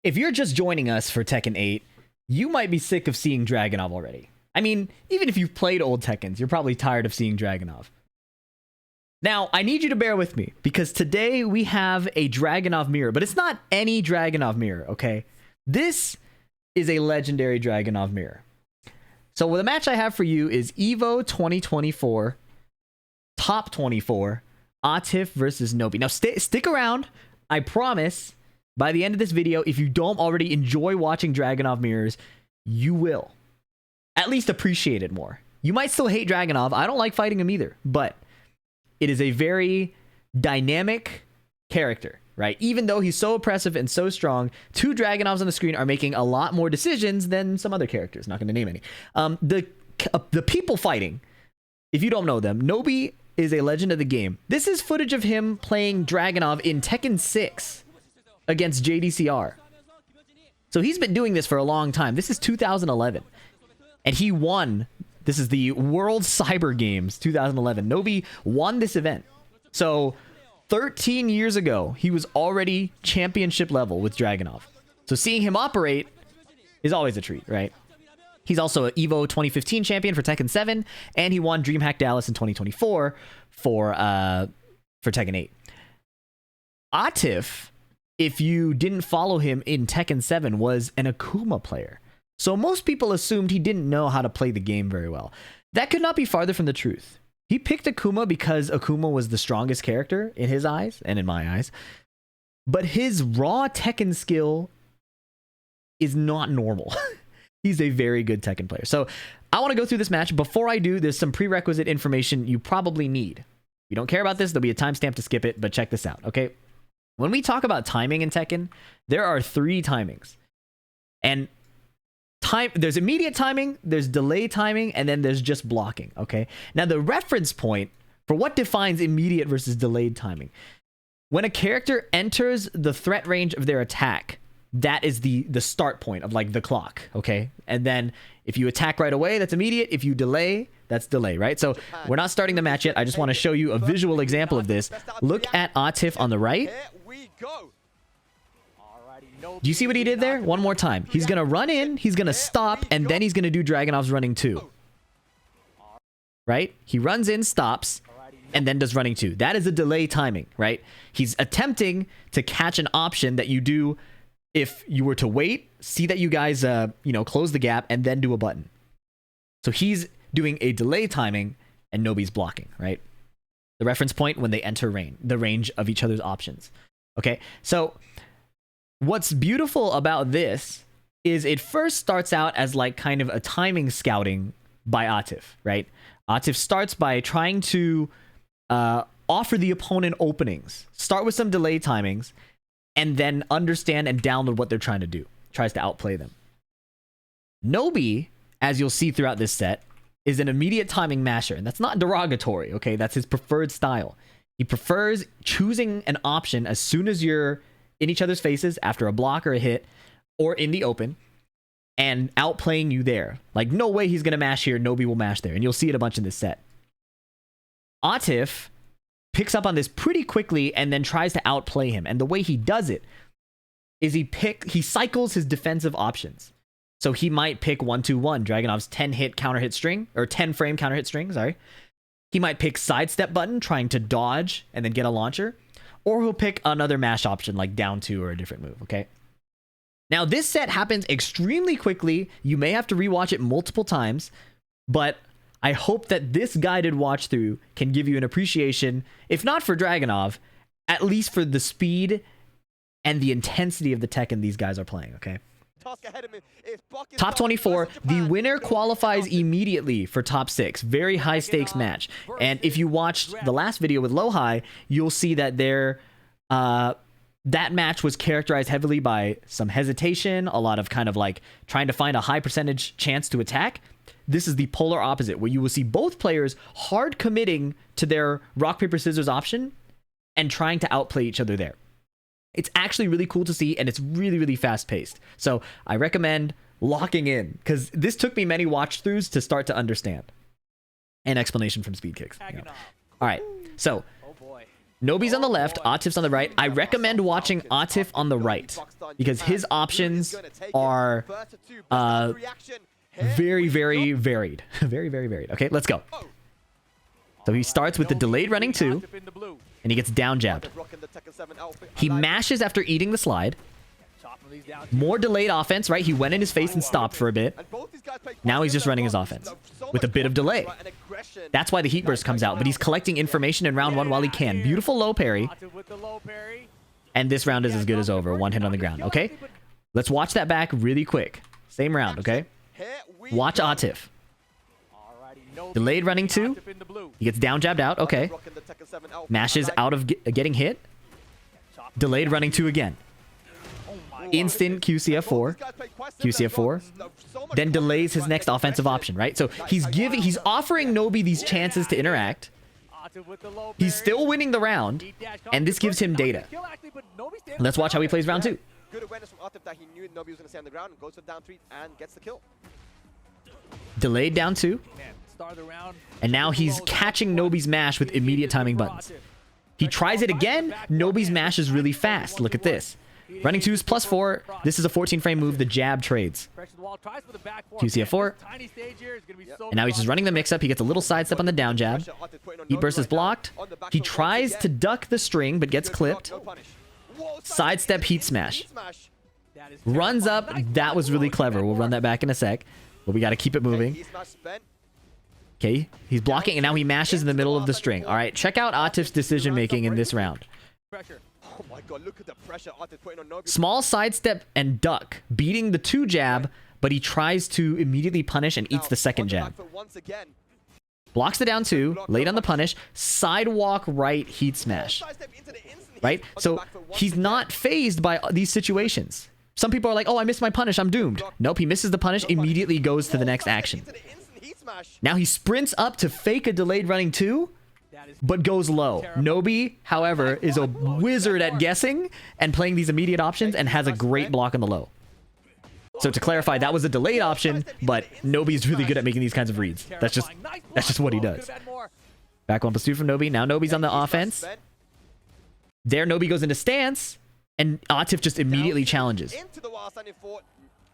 If you're just joining us for Tekken 8, you might be sick of seeing Dragunov already. I mean, even if you've played old Tekkens, you're probably tired of seeing Dragunov. Now, I need you to bear with me, because today we have a Dragunov mirror, but it's not any Dragunov mirror, okay? This is a legendary Dragunov mirror. So the match I have for you is EVO 2024, Top 24, Atif versus Nobi. Now, stick around. I promise, by the end of this video, if you don't already enjoy watching Dragunov mirrors, you will at least appreciate it more. You might still hate Dragunov. I don't like fighting him either, but it is a very dynamic character, right? Even though he's so oppressive and so strong, two Dragunovs on the screen are making a lot more decisions than some other characters. Not going to name any. The people fighting, if you don't know them, Nobi is a legend of the game. This is footage of him playing Dragunov in Tekken 6 against JDCR. So he's been doing this for a long time. This is 2011. And he won. This is the World Cyber Games 2011. Nobi won this event. So 13 years ago, he was already championship level with Dragunov. So seeing him operate is always a treat, right? He's also an EVO 2015 champion for Tekken 7, and he won DreamHack Dallas in 2024 for Tekken 8. Atif, if you didn't follow him in Tekken 7, was an Akuma player. So most people assumed he didn't know how to play the game very well. That could not be farther from the truth. He picked Akuma because Akuma was the strongest character in his eyes and in my eyes. But his raw Tekken skill is not normal. He's a very good Tekken player. So I want to go through this match. Before I do, there's some prerequisite information you probably need. If you don't care about this, there'll be a timestamp to skip it, but check this out, okay? When we talk about timing in Tekken, there are 3 timings. And there's immediate timing, there's delay timing, and then there's just blocking, okay? Now, the reference point for what defines immediate versus delayed timing. When a character enters the threat range of their attack, that is the start point of like the clock, okay? And then if you attack right away, that's immediate. If you delay, that's delay, right? So we're not starting the match yet. I just want to show you a visual example of this. Look at Atif on the right. Do you see what he did there? One more time. He's going to run in, he's going to stop, and then he's going to do Dragunov's running 2. Right? He runs in, stops, and then does running 2. That is a delay timing, right? He's attempting to catch an option that you do if you were to wait, see that you guys, close the gap, and then do a button. So he's doing a delay timing, and Nobi's blocking, right? The reference point when they enter the range of each other's options. Okay, so what's beautiful about this is it first starts out as like kind of a timing scouting by Atif, right? Atif starts by trying to offer the opponent openings, start with some delay timings, and then understand and download what they're trying to do. Tries to outplay them. Nobi, as you'll see throughout this set, is an immediate timing masher, and that's not derogatory, okay? That's his preferred style. He prefers choosing an option as soon as you're in each other's faces after a block or a hit, or in the open, and outplaying you there. Like, no way he's going to mash here, Nobi will mash there, and you'll see it a bunch in this set. Atif picks up on this pretty quickly and then tries to outplay him. And the way he does it is he cycles his defensive options. So he might pick 1-2-1, Dragunov's 10-hit counter-hit string, or 10-frame counter-hit string, sorry. He might pick sidestep button, trying to dodge and then get a launcher. Or he'll pick another mash option like down 2 or a different move, okay? Now, this set happens extremely quickly. You may have to rewatch it multiple times, but I hope that this guided watch through can give you an appreciation, if not for Dragunov, at least for the speed and the intensity of the Tekken these guys are playing, okay? Top 24, the winner qualifies immediately for top 6. Very high stakes match. And if you watched the last video with Lohai, you'll see that that match was characterized heavily by some hesitation, a lot of kind of like trying to find a high percentage chance to attack. This is the polar opposite, where you will see both players hard committing to their rock, paper, scissors option and trying to outplay each other there. It's actually really cool to see, and it's really, really fast-paced. So I recommend locking in, because this took me many watch-throughs to start to understand. And explanation from Speed Kicks. You know. All right, so Nobi's on the left, Atif's on the right. I recommend watching Atif on the right because his options are very, very varied. Very, very varied. Okay, let's go. So he starts with the delayed running 2, and he gets down jabbed. He mashes after eating the slide. More delayed offense, right? He went in his face and stopped for a bit. Now he's just running his offense with a bit of delay. That's why the heat burst comes out, but he's collecting information in round 1 while he can. Beautiful low parry. And this round is as good as over. 1 hit on the ground, okay? Let's watch that back really quick. Same round, okay? Watch Atif. Delayed running 2. He gets down jabbed out, okay. Mashes out of getting hit. Delayed running 2 again. Instant QCF4, QCF4, then delays his next offensive option, right? So he's offering Nobi these chances to interact. He's still winning the round, and this gives him data. Let's watch how he plays round 2. Good awareness from Atif that he knew Nobi was going to stay on the ground and goes for down 3 and gets the kill. Delayed down 2. And now he's catching Nobi's mash with immediate timing buttons. He tries it again. Nobi's mash is really fast. Look at this. Running 2 is +4. This is a 14 frame move. The jab trades. QCF4. And now he's just running the mix up. He gets a little sidestep on the down jab. Heat burst is blocked. He tries to duck the string, but gets clipped. Sidestep heat smash. Runs up. That was really clever. We'll run that back in a sec. But we got to keep it moving. Okay, he's blocking, and now he mashes in the middle of the string. All right, check out Atif's decision making in this round. Oh my god, look at the pressure Atif putting on Nobi. Small sidestep and duck, beating the 2 jab, but he tries to immediately punish and eats the second jab. Blocks the down 2, late on the punish, sidewalk right heat smash. Right? So he's not phased by these situations. Some people are like, oh, I missed my punish, I'm doomed. Nope, he misses the punish, immediately goes to the next action. Now he sprints up to fake a delayed running 2, but goes low. Nobi, however, is a wizard at guessing and playing these immediate options and has a great block on the low. So to clarify, that was a delayed option, but Nobi's really good at making these kinds of reads. That's just what he does. Back 1+2 from Nobi. Now Nobi's on the offense. There, Nobi goes into stance, and Atif just immediately challenges.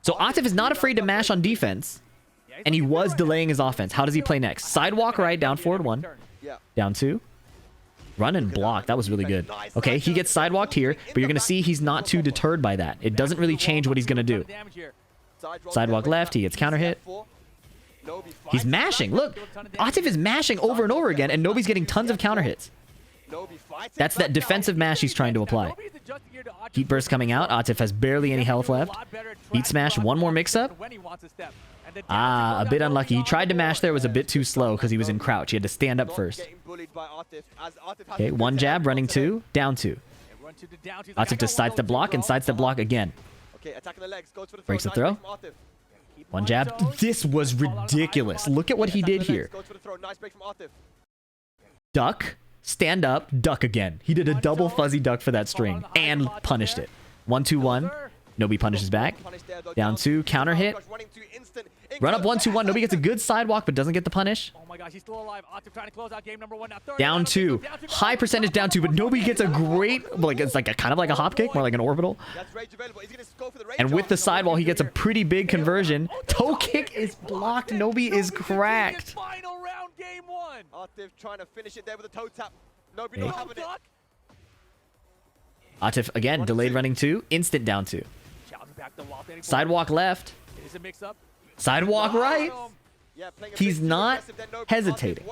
So Atif is not afraid to mash on defense, and he was delaying his offense. How does he play next? Sidewalk right, down forward 1. Down 2. Run and block. That was really good. Okay, he gets sidewalked here, but you're going to see he's not too deterred by that. It doesn't really change what he's going to do. Sidewalk left. He gets counter hit. He's mashing. Look, Atif is mashing over and over again, and Nobi's getting tons of counter hits. That's that defensive mash he's trying to apply. Heat burst coming out. Atif has barely any health left. Heat smash. One more mix-up. A bit unlucky. He tried to mash there. It was a bit too slow because he was in crouch. He had to stand up first. Okay, 1 jab, running 2, down 2. Atif just sidestep block and sidestep block again. Breaks the throw. 1 jab. This was ridiculous. Look at what he did here. Duck, stand up, duck again. He did a double fuzzy duck for that string and punished it. 1-2-1. Nobi punishes back. Down 2, counter hit. Run up 1-2-1. Nobi gets a good sidewalk, but doesn't get the punish. Oh my gosh, he's still alive. Atif trying to close out game number 1 now. Down 2. High percentage down 2, but Nobi gets a great, like it's like a kind of like a hop kick, more like an orbital. And with the sidewall, he gets a pretty big conversion. Toe kick is blocked. Nobi is cracked. Final round, game 1. Atif trying to finish it there with a toe tap. Nobi not having it. Atif again, delayed running 2, instant down 2. Sidewalk left. Sidewalk right. He's not hesitating.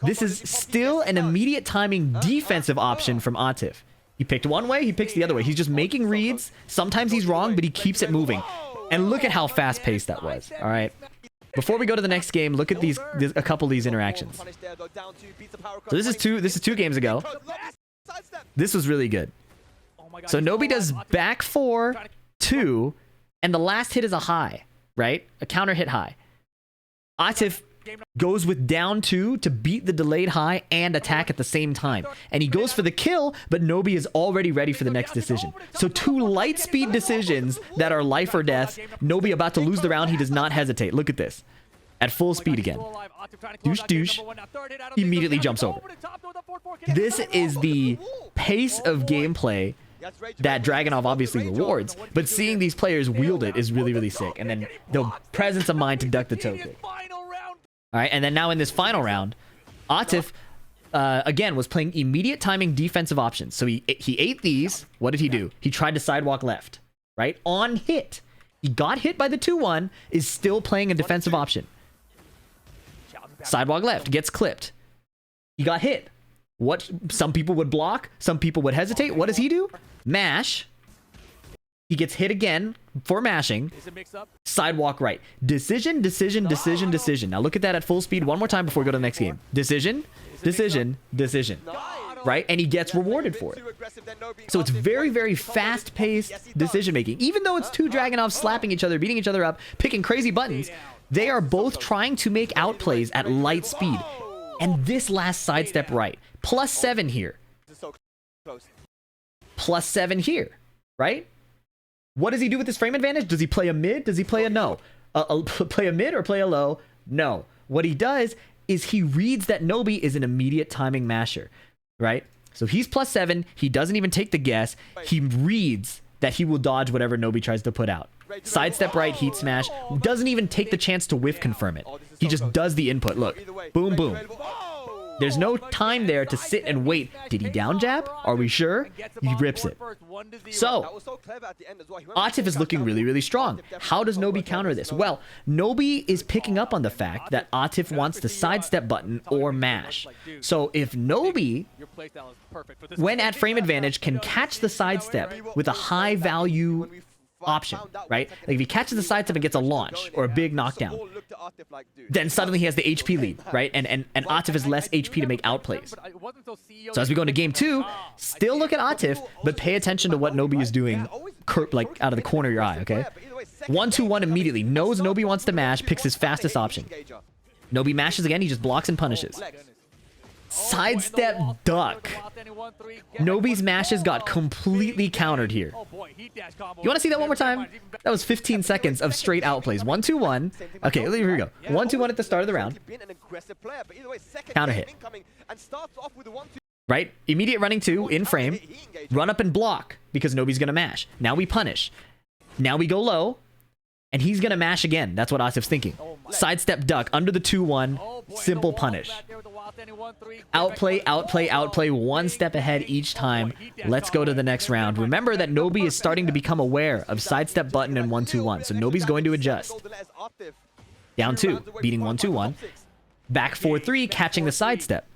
This is still an immediate timing defensive option from Atif. He picked one way, he picks the other way. He's just making reads. Sometimes he's wrong, but he keeps it moving. And look at how fast-paced that was. All right. Before we go to the next game, look at a couple of these interactions. So this is two games ago. This was really good. So Nobi does back 4, 2, and the last hit is a high, right? A counter hit high. Atif goes with down 2 to beat the delayed high and attack at the same time. And he goes for the kill, but Nobi is already ready for the next decision. So 2 light speed decisions that are life or death. Nobi about to lose the round. He does not hesitate. Look at this. at full speed again. Douche, douche. Immediately jumps over. This is the pace of gameplay that Dragunov obviously rewards, but seeing these players wield it is really, really sick. And then the presence of mind to duck the toe kick. All right, and then now in this final round, Atif, again, was playing immediate timing defensive options. So he ate these. What did he do? He tried to sidewalk left, right? On hit. He got hit by the 2-1, is still playing a defensive option. Sidewalk left, gets clipped. He got hit. What? Some people would block, some people would hesitate. What does he do? Mash. He gets hit again for mashing. Sidewalk right. Decision, decision, decision, decision. Now look at that at full speed one more time before we go to the next game. Decision, decision, decision. Right? And he gets rewarded for it. So it's very, very fast-paced decision-making. Even though it's two Dragunovs slapping each other, beating each other up, picking crazy buttons, they are both trying to make outplays at light speed. And this last sidestep right. +7 here. +7 here. Right? What does he do with this frame advantage? Does he play a mid? Does he play a no? Play a mid or play a low? No. What he does is he reads that Nobi is an immediate timing masher. Right? So he's +7. He doesn't even take the guess. He reads that he will dodge whatever Nobi tries to put out. Sidestep right, heat smash. Doesn't even take the chance to whiff confirm it. He just does the input. Look. Boom, boom. There's no time there to sit and wait. Did he down jab? Are we sure? He rips it. So, Atif is looking really, really strong. How does Nobi counter this? Well, Nobi is picking up on the fact that Atif wants the sidestep button or mash. So if Nobi, when at frame advantage, can catch the sidestep with a high value option, right? Like if he catches the sidestep and gets a launch or a big knockdown, then suddenly he has the HP lead, right? And Atif has less HP to make outplays. So as we go into game 2, still look at Atif, but pay attention to what Nobi is doing, like out of the corner of your eye, okay? 1-2-1 immediately. Knows Nobi wants to mash, picks his fastest option. Nobi mashes again, he just blocks and punishes. Sidestep duck. Nobi's mashes got completely countered here. You want to see that one more time? That was 15 seconds of straight outplays. 1-2-1. Okay, here we go. 1-2-1 at the start of the round. Counter hit. Right? Immediate running 2 in frame. Run up and block because Nobi's going to mash. Now we punish. Now we go low. And he's going to mash again. That's what Atif's thinking. Sidestep duck under the 2-1. Simple punish. Outplay, outplay, outplay. One step ahead each time. Let's go to the next round. Remember that Nobi is starting to become aware of sidestep button and 1-2-1. So Nobi's going to adjust. Down 2. Beating 1-2-1. Back 4-3. Catching the sidestep.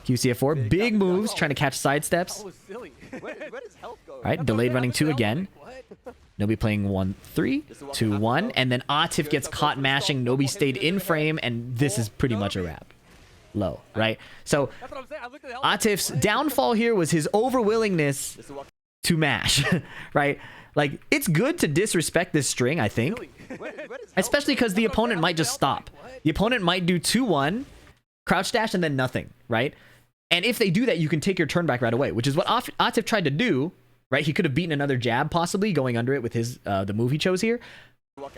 QCF4. Big moves. Trying to catch sidesteps. Alright. Delayed running 2 again. Nobi playing 1-3, 2-1, and then Atif gets caught mashing. Nobi stayed in frame, and this is pretty much a wrap. Low, right? So Atif's downfall here was his overwillingness to mash, right? Like, it's good to disrespect this string, I think. Especially because the opponent might just stop. The opponent might do 2-1, crouch dash, and then nothing, right? And if they do that, you can take your turn back right away, which is what Atif tried to do. Right, he could have beaten another jab, possibly, going under it with his the move he chose here.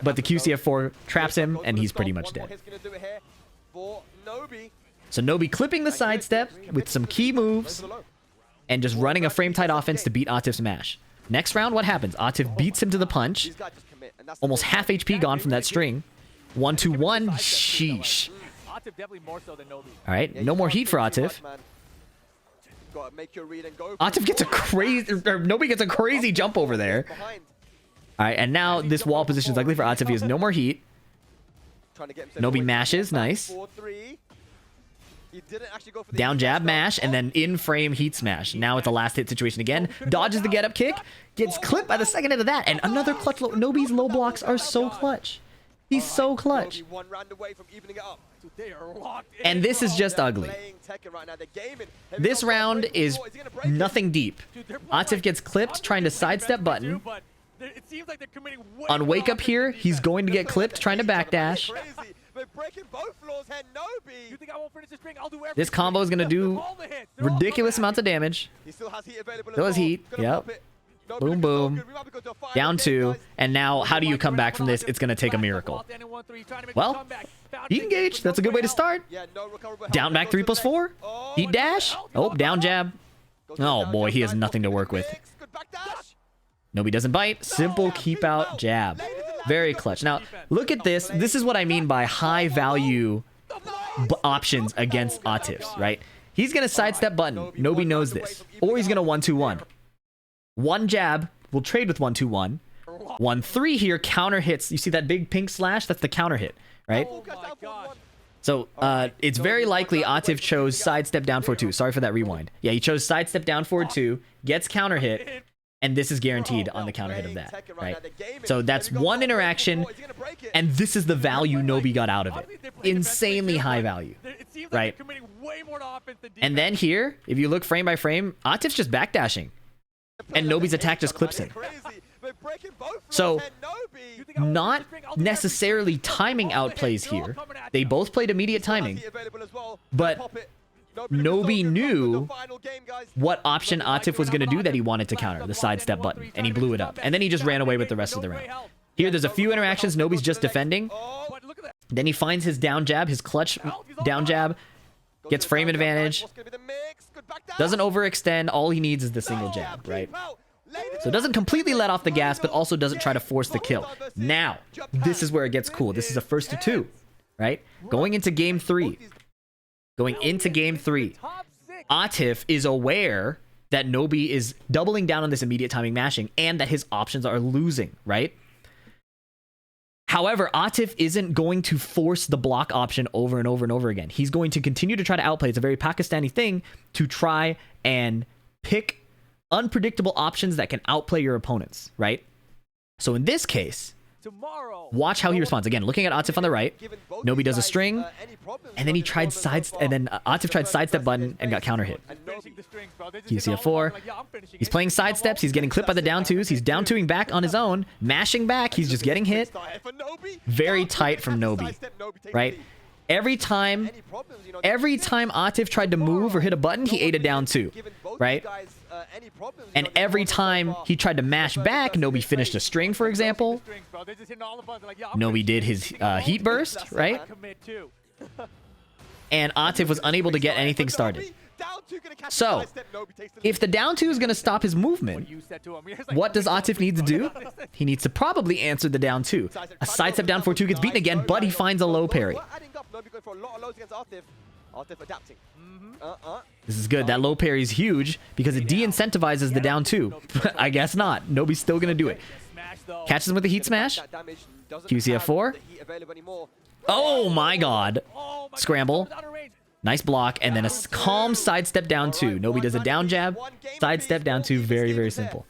But the QCF4 traps him, and he's pretty much dead. So Nobi clipping the sidestep with some key moves, and just running a frame-tight offense to beat Atif's mash. Next round, what happens? Atif beats him to the punch. Almost half HP gone from that string. 1-2-1, sheesh. Alright, no more heat for Atif. Atif gets a crazy, or Nobi gets a crazy jump over there. All right, and now this wall position is ugly for Atif. He has no more heat. Nobi mashes, nice. Down jab, mash, and then in frame heat smash. Now it's a last hit situation again. Dodges the get up kick, gets clipped by the second hit of that, and another clutch. Nobi's low blocks are so clutch. He's so clutch. And this is just ugly. This round is nothing deep. Atif gets clipped trying to sidestep button. On wake up here, he's going to get clipped trying to backdash. This combo is going to do ridiculous amounts of damage. Still has heat. Yep. Boom, boom. Down 2. And now, how do you come back from this? It's going to take a miracle. Well, he engaged. That's a good way to start. Down back 3+4. Heat dash. Oh, down jab. Oh, boy, he has nothing to work with. Nobi doesn't bite. Simple keep out jab. Very clutch. Now, look at this. This is what I mean by high value options against Atif's, right? He's going to sidestep button. Nobi knows this. Or he's going to 1-2-1. One jab will trade with 1-2-1. 1-3 here, counter hits. You see that big pink slash? That's the counter hit, right? So it's very likely Atif chose sidestep down forward 2. Sorry for that rewind. Yeah, he chose sidestep down forward 2, gets counter hit, and this is guaranteed on the counter hit of that, right? So that's one interaction, and this is the value Nobi got out of it. Insanely high value, right? And then here, if you look frame by frame, Atif's just backdashing, and Nobi's attack just clips him. So, not necessarily timing outplays here. They both played immediate timing, but Nobi knew what option Atif was going to do that he wanted to counter, the sidestep button, and he blew it up. And then he just ran away with the rest of the round. Here, there's a few interactions. Nobi's just defending. Then he finds his down jab, his clutch down jab, gets frame advantage, doesn't overextend. All he needs is the single jab, right? So it doesn't completely let off the gas, but also doesn't try to force the kill. Now, this is where it gets cool. This is a 1-2, right? Going into game 3. Atif is aware that Nobi is doubling down on this immediate timing mashing and that his options are losing, right? However, Atif isn't going to force the block option over and over and over again. He's going to continue to try to outplay. It's a very Pakistani thing to try and pick unpredictable options that can outplay your opponents, right? So in this case, watch how he responds. Again, looking at Atif on the right, Nobi does a string, and then he tried Atif tried sidestep button and got counter hit. QCF4. He's playing sidesteps. He's getting clipped by the down 2s. He's down 2ing back on his own, mashing back. He's just getting hit. Very tight from Nobi, right? Every time Atif tried to move or hit a button, he ate a down 2, right? And every time he tried to mash back, Nobi finished a string, for example. Nobi did his heat burst, right? And Atif was unable to get anything started. So, if the down 2 is going to stop his movement, what does Atif need to do? He needs to probably answer the down 2. A sidestep down 4-2 gets beaten again, but he finds a low parry. This is good. That low parry is huge because it de-incentivizes the down 2. I guess not. Nobi's still going to do it. Catches him with the heat smash. QCF4. Oh my god. Scramble. Nice block, and then a calm sidestep down 2. Nobi does a down jab, sidestep down 2. Very, very simple.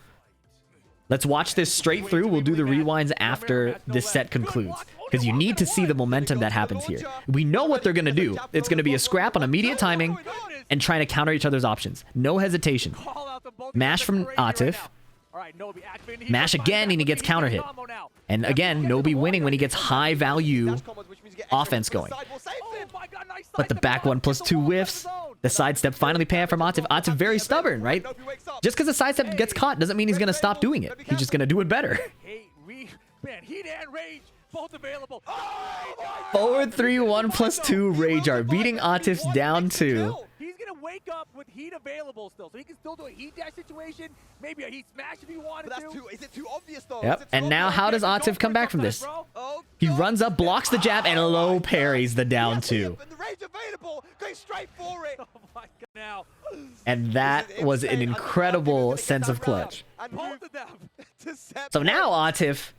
Let's watch this straight through. We'll do the rewinds after this set concludes, because you need to see the momentum that happens here. We know what they're going to do. It's going to be a scrap on immediate timing and trying to counter each other's options. No hesitation. Mash from Atif. Mash again, and he gets counter hit. And again, Nobi winning when he gets high value offense going. But the back 1+2 whiffs. The sidestep finally paying from Atif. Atif very stubborn, right? Just because the sidestep gets caught doesn't mean he's going to stop doing it. He's just going to do it better. Forward 3, 1+2 Rage Art, beating Atif's down 2. He's going to wake up with heat available still, so he can still do a heat dash situation, maybe a heat smash if he wanted to. Is it too obvious though? Yep, and now how does Atif come back from this? He runs up, blocks the jab, and low parries the down 2. And that was an incredible sense of clutch. So now Atif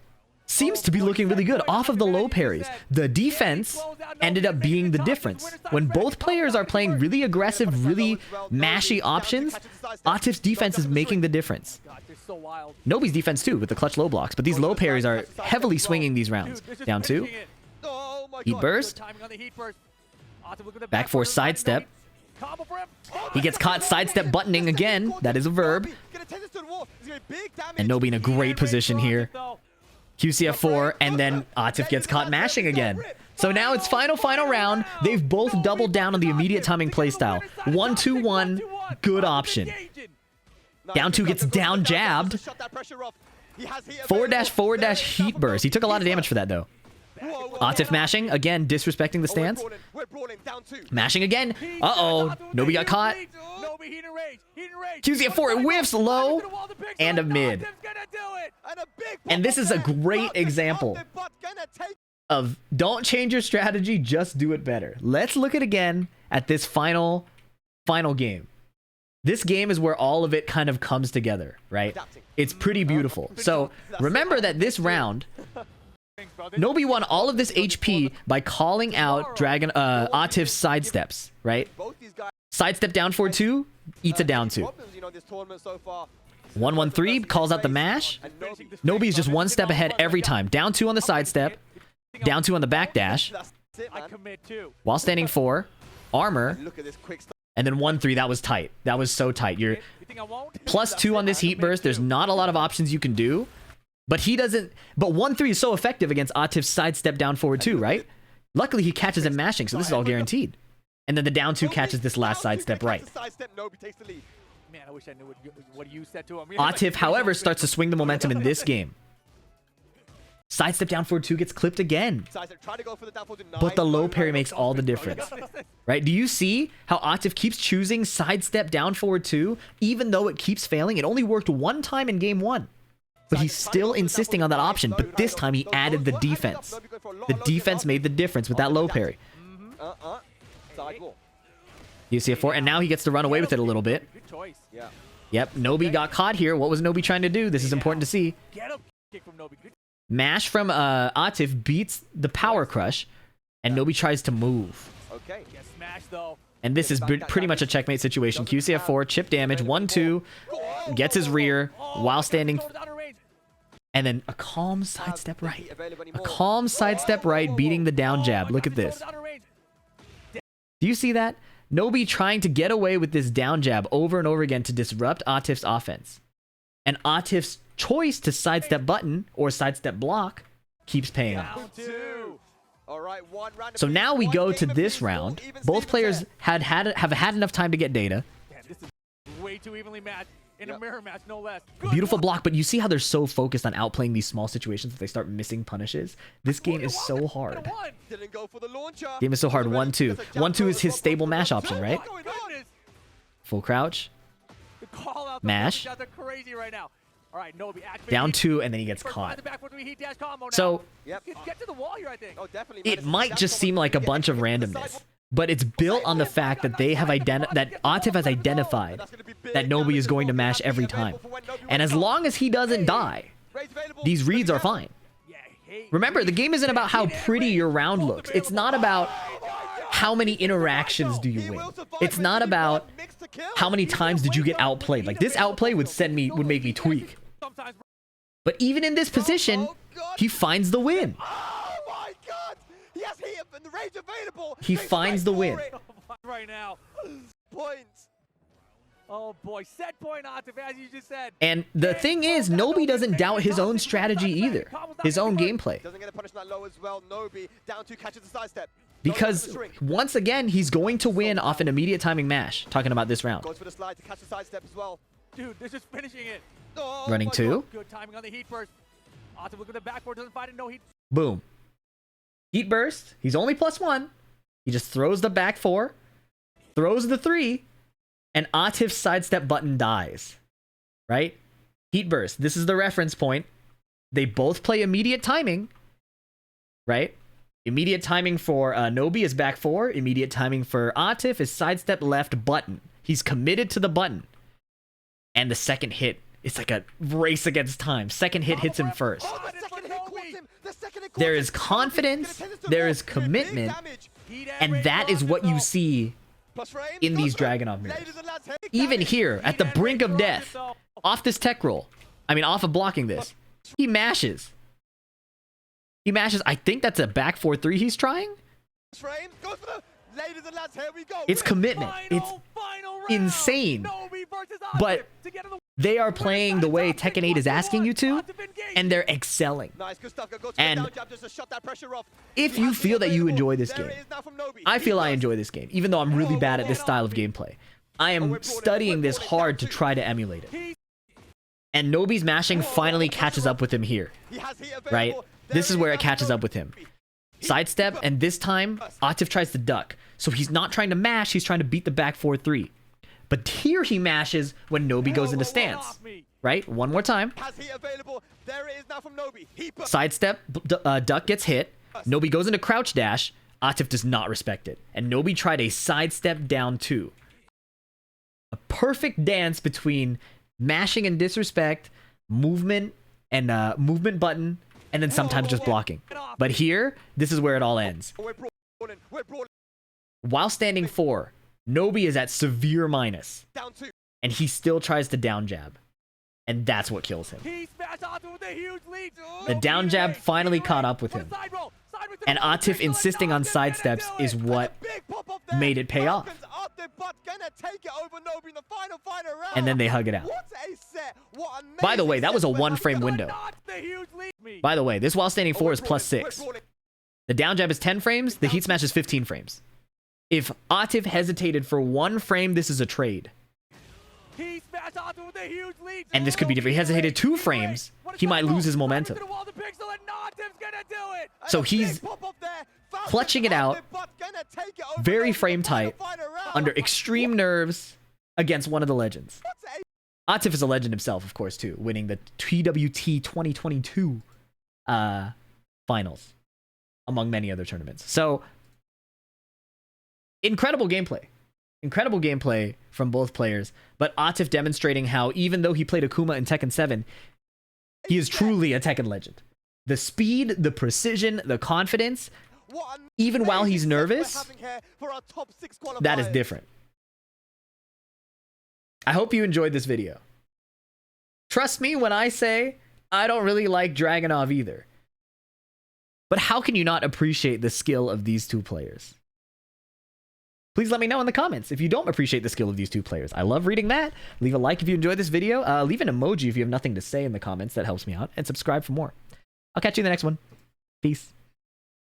seems to be looking really good off of the low parries. The defense ended up being the difference. When both players are playing really aggressive, really mashy options, Atif's defense is making the difference. Nobi's defense too, with the clutch low blocks, but these low parries are heavily swinging these rounds. Down 2. Heat burst. Back 4 sidestep. He gets caught sidestep buttoning again. That is a verb. And Nobi in a great position here. QCF4, and then Atif gets caught mashing again. So now it's final round. They've both doubled down on the immediate timing playstyle. 1-2-1, good option. Down two gets down jabbed. Forward dash heat burst. He took a lot of damage for that though. Atif mashing again, disrespecting the stance. Mashing again. Uh-oh. Nobi got caught. QZ at 4. It whiffs low and a mid. And this is a great example of don't change your strategy, just do it better. Let's look at again at this final game. This game is where all of it kind of comes together, right? It's pretty beautiful. So remember that this round, Nobi won all of this HP by calling out Atif's sidesteps, right? Sidestep down 4-2, eats a down 2. 1-1-3 calls out the mash. Nobi is just one step ahead every time. Down 2 on the sidestep, down 2 on the backdash, while standing 4, armor, and then 1-3. That was tight. That was so tight. You're +2 on this heat burst. There's not a lot of options you can do. But he doesn't. But 1-3 is so effective against Atif's sidestep down forward 2, right? Luckily, he catches him mashing, so this is all guaranteed. And then the down 2 catches this last sidestep right. Man, I wish I knew what you said to him. Atif, however, starts to swing the momentum in this game. Sidestep down forward 2 gets clipped again. But the low parry makes all the difference. Right? Do you see how Atif keeps choosing sidestep down forward 2, even though it keeps failing? It only worked one time in game 1. But he's still insisting on that option. But this time he added the defense. The defense made the difference with that low parry. You see a 4, and now he gets to run away with it a little bit. Yep, Nobi got caught here. What was Nobi trying to do? This is important to see. Mash from Atif beats the power crush, and Nobi tries to move. And this is pretty much a checkmate situation. QCF4, chip damage, 1-2, gets his rear while standing. And then a calm sidestep right. A calm sidestep right beating the down jab. Look at this. Do you see that? Nobi trying to get away with this down jab over and over again to disrupt Atif's offense. And Atif's choice to sidestep button or sidestep block keeps paying off. So now we go to this round. Both players have had enough time to get data. This is way too evenly matched. In a mirror match, no less. Beautiful block, but you see how they're so focused on outplaying these small situations that they start missing punishes? This game is so hard. Game is so hard. 1-2. 1-2 is his stable mash option, right? Full crouch. Mash. Down 2, and then he gets caught. So, it might just seem like a bunch of randomness. But it's built on the fact that they have that Atif has identified that Nobi is going to mash every time. And as long as he doesn't die, these reads are fine. Remember, the game isn't about how pretty your round looks. It's not about how many interactions do you win. It's not about how many times did you get outplayed. Like, this outplay would make me tweak. But even in this position, he finds the win. He finds the win. Right now. Points. Oh boy, set point Atif, as you just said. And the thing is, Nobi doesn't doubt his own strategy either. His own gameplay. Because once again, he's going to win off an immediate timing mash. Talking about this round. Dude, they're just finishing it. Running 2. Good timing on the heat burst. Atif look at the backboard, doesn't find it, no heat. Boom. Heat burst. He's only +1. He just throws the back 4, throws the 3, and Atif's sidestep button dies. Right? Heat burst. This is the reference point. They both play immediate timing. Right? Immediate timing for Nobi is back 4. Immediate timing for Atif is sidestep left button. He's committed to the button. And the second hit, it's like a race against time. Second hit hits him first. There is confidence, there is commitment, and that is what you see in these Dragunov mirrors. Even here, at the brink of death, off this tech roll, off of blocking this, he mashes. He mashes. I think that's a back 4-3 he's trying. It's commitment. It's insane. But they are playing the way Tekken 8 is asking you to, and they're excelling. And if you feel that you enjoy this game, I feel I enjoy this game, even though I'm really bad at this style of gameplay. I am studying this hard to try to emulate it. And Nobi's mashing finally catches up with him here, right? This is where it catches up with him. Sidestep, and this time, Atif tries to duck. So he's not trying to mash, he's trying to beat the back 4-3. But here he mashes when Nobi goes into stance, right? One more time. Sidestep, duck gets hit. Nobi goes into crouch dash. Atif does not respect it. And Nobi tried a sidestep down 2. A perfect dance between mashing and disrespect, movement and movement button, and then sometimes just blocking. But here, this is where it all ends. While standing 4, Nobi is at severe minus. And he still tries to down jab. And that's what kills him. The down jab finally caught up with him. And Atif insisting on sidesteps is what made it pay off. And then they hug it out. By the way, that was a 1-frame window. By the way, this while standing 4 is +6. The down jab is 10 frames. The heat smash is 15 frames. If Atif hesitated for 1 frame, this is a trade. And this could be different. He hesitated 2 frames, he might lose his momentum. So he's clutching it out, very frame tight, under extreme nerves, against one of the legends. Atif is a legend himself, of course, too, winning the TWT 2022 finals, among many other tournaments. So, incredible gameplay. Incredible gameplay from both players, but Atif demonstrating how, even though he played Akuma in Tekken 7, he is truly a Tekken legend. The speed, the precision, the confidence, even while he's nervous, that is different. I hope you enjoyed this video. Trust me when I say I don't really like Dragunov either. But how can you not appreciate the skill of these two players? Please let me know in the comments if you don't appreciate the skill of these two players. I love reading that. Leave a like if you enjoyed this video. Leave an emoji if you have nothing to say in the comments. That helps me out. And subscribe for more. I'll catch you in the next one. Peace.